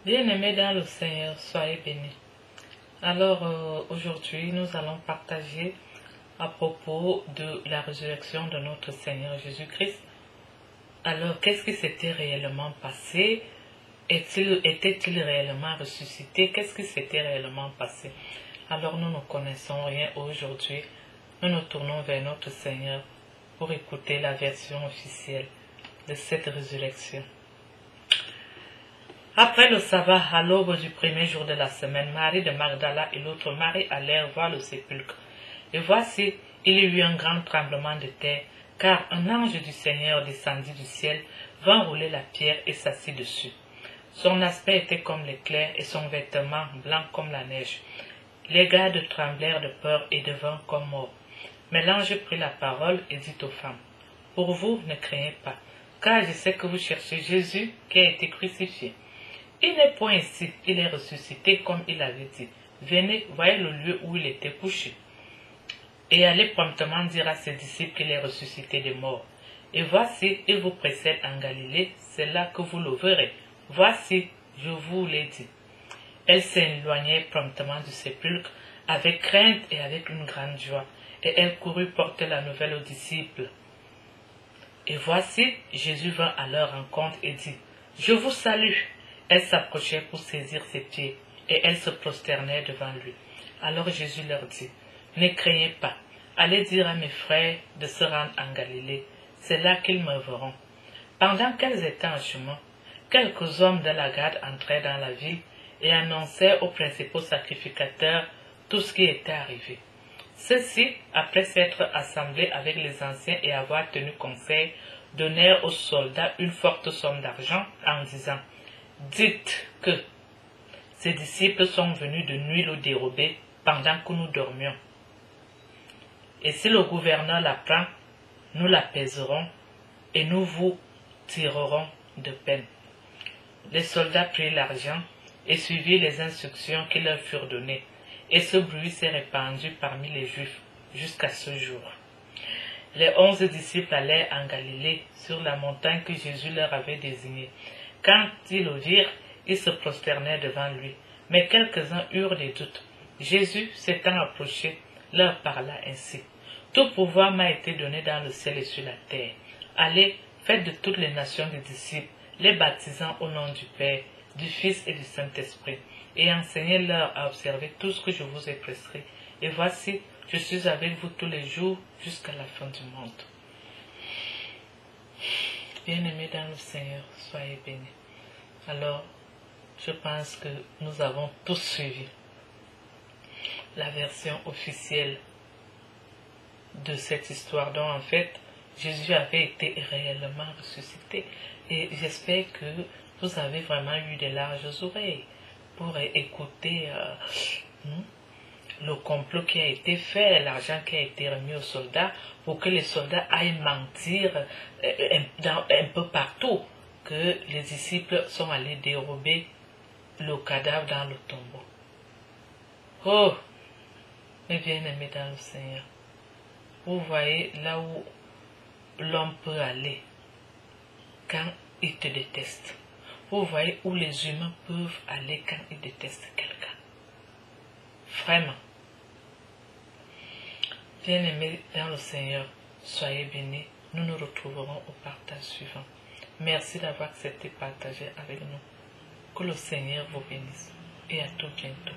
Bien-aimés dans le Seigneur, soyez bénis. Alors aujourd'hui, nous allons partager à propos de la résurrection de notre Seigneur Jésus-Christ. Alors, qu'est-ce qui s'était réellement passé? Était-il réellement ressuscité? Qu'est-ce qui s'était réellement passé? Alors, nous ne connaissons rien aujourd'hui. Nous nous tournons vers notre Seigneur pour écouter la version officielle de cette résurrection. Après le sabbat, à l'aube du premier jour de la semaine, Marie de Magdala et l'autre Marie allèrent voir le sépulcre. Et voici, il y eut un grand tremblement de terre, car un ange du Seigneur descendit du ciel, vint rouler la pierre et s'assit dessus. Son aspect était comme l'éclair et son vêtement blanc comme la neige. Les gardes tremblèrent de peur et devinrent comme morts. Mais l'ange prit la parole et dit aux femmes, « Pour vous, ne craignez pas, car je sais que vous cherchez Jésus qui a été crucifié. Il n'est point ici, il est ressuscité comme il avait dit. Venez, voyez le lieu où il était couché. Et allez promptement dire à ses disciples qu'il est ressuscité des morts. Et voici, il vous précède en Galilée, c'est là que vous le verrez. Voici, je vous l'ai dit. » Elle s'éloignait promptement du sépulcre, avec crainte et avec une grande joie. Et elle courut porter la nouvelle aux disciples. Et voici, Jésus vint à leur rencontre et dit, « Je vous salue. » Elle s'approchait pour saisir ses pieds, et elle se prosternait devant lui. Alors Jésus leur dit, « Ne craignez pas, allez dire à mes frères de se rendre en Galilée, c'est là qu'ils me verront. » Pendant qu'elles étaient en chemin, quelques hommes de la garde entraient dans la ville et annoncèrent aux principaux sacrificateurs tout ce qui était arrivé. Ceux-ci, après s'être assemblés avec les anciens et avoir tenu conseil, donnèrent aux soldats une forte somme d'argent en disant, « Dites que ces disciples sont venus de nuit le dérober pendant que nous dormions. Et si le gouverneur l'apprend, nous l'apaiserons et nous vous tirerons de peine. » Les soldats prirent l'argent et suivirent les instructions qui leur furent données. Et ce bruit s'est répandu parmi les Juifs jusqu'à ce jour. Les 11 disciples allèrent en Galilée sur la montagne que Jésus leur avait désignée. Quand ils le virent, ils se prosternèrent devant lui. Mais quelques-uns eurent des doutes. Jésus, s'étant approché, leur parla ainsi. « Tout pouvoir m'a été donné dans le ciel et sur la terre. Allez, faites de toutes les nations des disciples, les baptisant au nom du Père, du Fils et du Saint-Esprit, et enseignez-leur à observer tout ce que je vous ai prescrit. Et voici, je suis avec vous tous les jours jusqu'à la fin du monde. » Bien-aimés dans le Seigneur, soyez bénis. Alors, je pense que nous avons tous suivi la version officielle de cette histoire dont en fait Jésus avait été réellement ressuscité. Et j'espère que vous avez vraiment eu de larges oreilles pour écouter le complot qui a été fait, l'argent qui a été remis aux soldats pour que les soldats aillent mentir un peu partout que les disciples sont allés dérober le cadavre dans le tombeau. Oh, mes bien-aimés dans le Seigneur, vous voyez là où l'homme peut aller quand il te déteste. Vous voyez où les humains peuvent aller quand ils détestent quelqu'un. Vraiment. Bien-aimés dans le Seigneur, soyez bénis. Nous nous retrouverons au partage suivant. Merci d'avoir accepté de partager avec nous. Que le Seigneur vous bénisse et à tout bientôt.